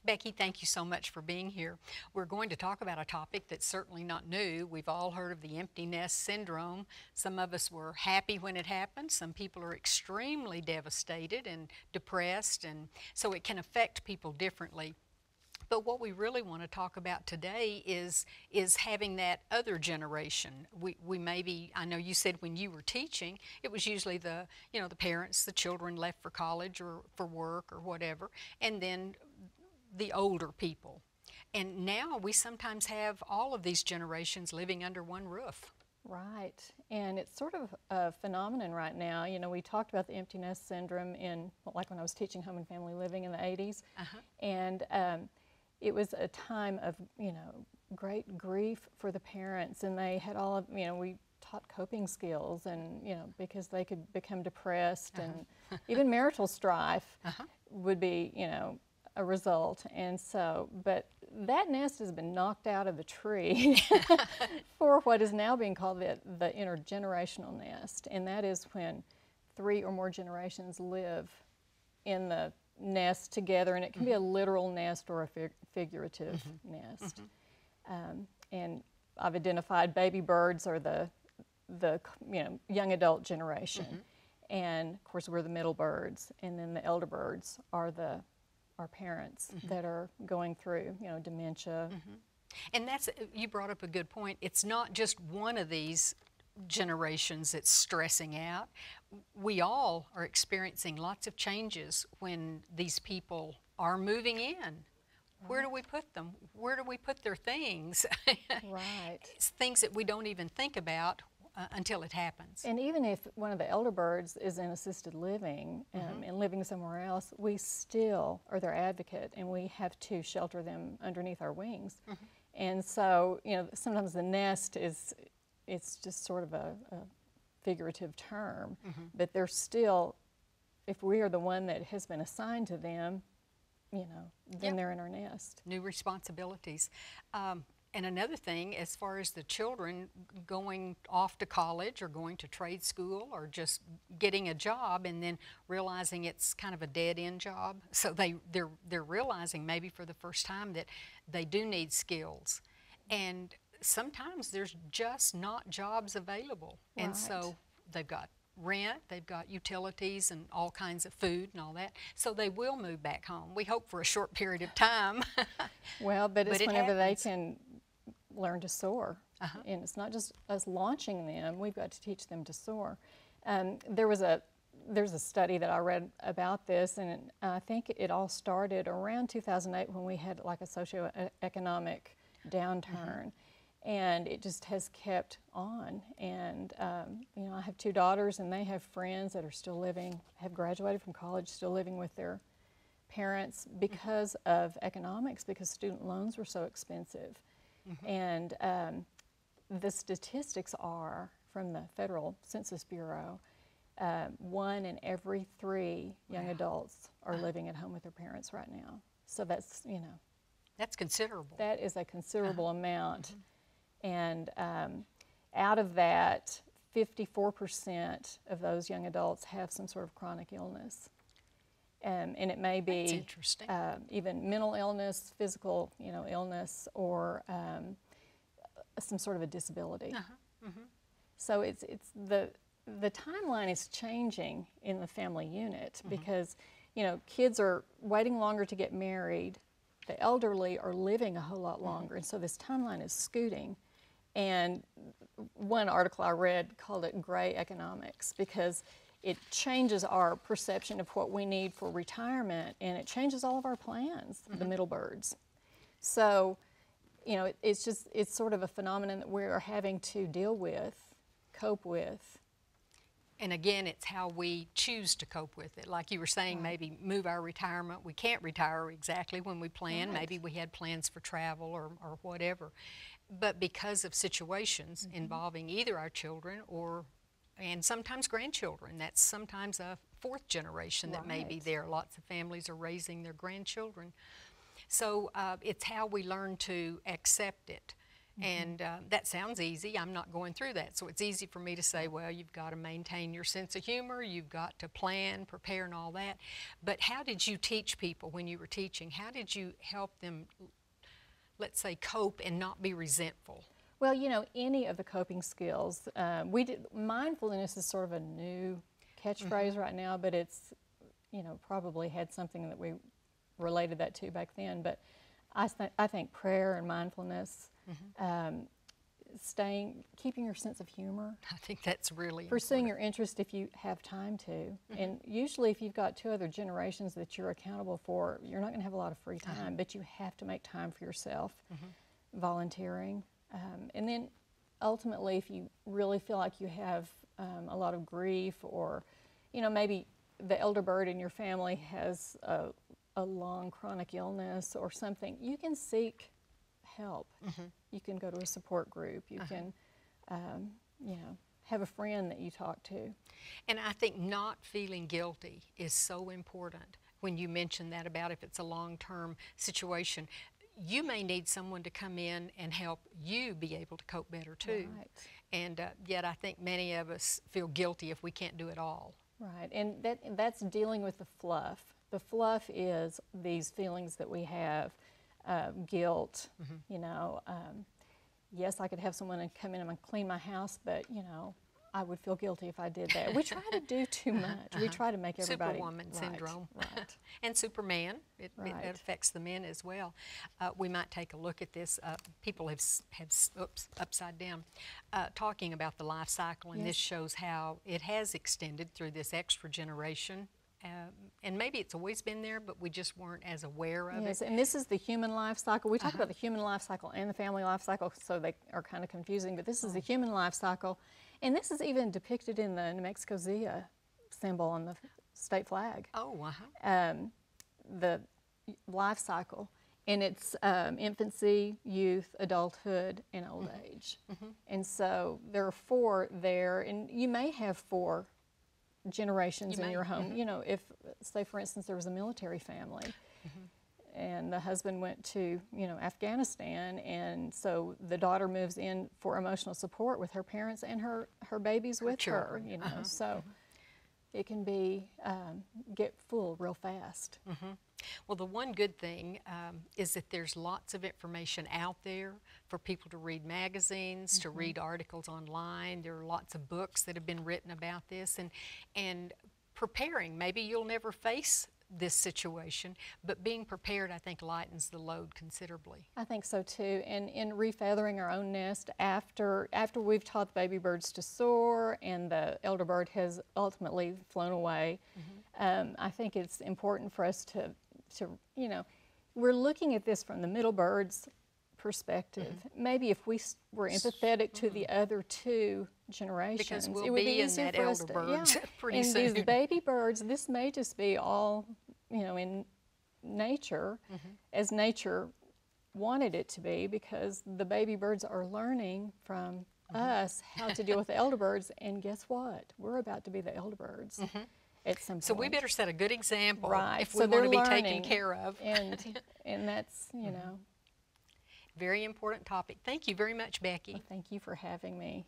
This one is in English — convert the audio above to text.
Becky, thank you so much for being here. We're going to talk about a topic that's certainly not new. We've all heard of the empty nest syndrome. Some of us were happy when it happened. Some people are extremely devastated and depressed, and so it can affect people differently. But what we really want to talk about today is having that other generation. We maybe, I know you said when you were teaching, it was usually the parents, the children left for college or for work or whatever, and then the older people. And now we sometimes have all of these generations living under one roof. Right, and it's sort of a phenomenon right now. You know, we talked about the empty nest syndrome like when I was teaching home and family living in the 80s, and it was a time of, great grief for the parents, and they had all of, we taught coping skills, and, because they could become depressed, and even marital strife would be, a result. And so, but that nest has been knocked out of the tree for what is now being called the intergenerational nest, and that is when 3 or more generations live in the nest together, and it can be a literal nest or a figurative nest. And I've identified baby birds are the young adult generation, and of course we're the middle birds, and then the elder birds are our parents that are going through dementia. And you brought up a good point. It's not just one of these generations that's stressing out. We all are experiencing lots of changes when these people are moving in. Right. Where do we put them? Where do we put their things? Right. It's things that we don't even think about until it happens. And even if one of the elder birds is in assisted living and living somewhere else, we still are their advocate, and we have to shelter them underneath our wings. And so, sometimes the nest it's just sort of a figurative term, but they're still, if we are the one that has been assigned to them, then they're in our nest. New responsibilities. And another thing, as far as the children going off to college or going to trade school or just getting a job and then realizing it's kind of a dead-end job, so they're realizing maybe for the first time that they do need skills, and sometimes there's just not jobs available. Right. And so they've got rent, they've got utilities and all kinds of food and all that, so they will move back home. We hope for a short period of time. Well, but it's whenever happens. they can learn to soar. And it's not just us launching them, we've got to teach them to soar. There's a study that I read about this, and I think it all started around 2008 when we had like a socioeconomic downturn. And it just has kept on. And, I have 2 daughters, and they have friends that are still living, have graduated from college, still living with their parents because of economics, because student loans were so expensive. And the statistics are from the Federal Census Bureau, 1 in every 3 young adults are living at home with their parents right now. So that's, That's considerable. That is a considerable amount. And out of that, 54% of those young adults have some sort of chronic illness. And it may be even mental illness, physical illness, or some sort of a disability. So it's the timeline is changing in the family unit because kids are waiting longer to get married. The elderly are living a whole lot longer, and so this timeline is scooting. And one article I read called it gray economics because it changes our perception of what we need for retirement, and it changes all of our plans, the middle birds. So, it's sort of a phenomenon that we're having to deal with, cope with. And again, it's how we choose to cope with it. Like you were saying, maybe move our retirement. We can't retire exactly when we plan. Maybe we had plans for travel or whatever. But because of situations involving either our children and sometimes grandchildren, that's sometimes a 4th generation that may be there. Lots of families are raising their grandchildren. So it's how we learn to accept it. And that sounds easy. I'm not going through that. So it's easy for me to say, well, you've got to maintain your sense of humor, you've got to plan, prepare, and all that. But how did you teach people when you were teaching? How did you help them, let's say, cope and not be resentful? Well, you know, any of the coping skills, mindfulness is sort of a new catchphrase right now, but it's, you know, probably had something that we related that to back then. But I think prayer and mindfulness, keeping your sense of humor. I think that's really pursuing important. your interest if you have time to. And usually if you've got 2 other generations that you're accountable for, you're not going to have a lot of free time, but you have to make time for yourself, volunteering. And then ultimately, if you really feel like you have a lot of grief, or, you know, maybe the elder bird in your family has a long chronic illness or something, you can seek help. You can go to a support group. You can, you know, have a friend that you talk to. And I think not feeling guilty is so important. When you mention that about if it's a long-term situation, you may need someone to come in and help you be able to cope better too. Right. And yet I think many of us feel guilty if we can't do it all. Right, and that's dealing with the fluff. The fluff is these feelings that we have, guilt, you know. Yes, I could have someone come in and clean my house, but, you know, I would feel guilty if I did that. We try to do too much. We try to make everybody... Superwoman syndrome. Right. And Superman. It Right. affects the men as well. We might take a look at this. People have oops, upside down, talking about the life cycle, and this shows how it has extended through this extra generation. And maybe it's always been there, but we just weren't as aware of it. And this is the human life cycle. We talk about the human life cycle and the family life cycle, so they are kind of confusing, but this is the human life cycle. And this is even depicted in the New Mexico Zia symbol on the state flag. Oh, The life cycle. And it's infancy, youth, adulthood, and old age. And so there are 4 there, and you may have 4 generations in your home. You know, if, say for instance, there was a military family and the husband went to, you know, Afghanistan, and so the daughter moves in for emotional support with her parents and her babies with her, you know. So it can be, get full real fast. Well, the one good thing is that there's lots of information out there for people to read magazines, to read articles online. There are lots of books that have been written about this, and preparing. Maybe you'll never face this situation, but being prepared, I think, lightens the load considerably. I think so too. And in refeathering our own nest, after we've taught the baby birds to soar and the elder bird has ultimately flown away, I think it's important for us to, you know, we're looking at this from the middle bird's perspective. Maybe if we were empathetic to the other 2 generations, because we'll it would be in easier that for us elder to, birds pretty and soon. these baby birds, this may just be all, you know, in nature, as nature wanted it to be, because the baby birds are learning from us how to deal with the elder birds, and guess what? We're about to be the elder birds at some point. So we better set a good example if So we want to be learning, taken care of. And that's, you know. Very important topic. Thank you very much, Becky. Well, thank you for having me.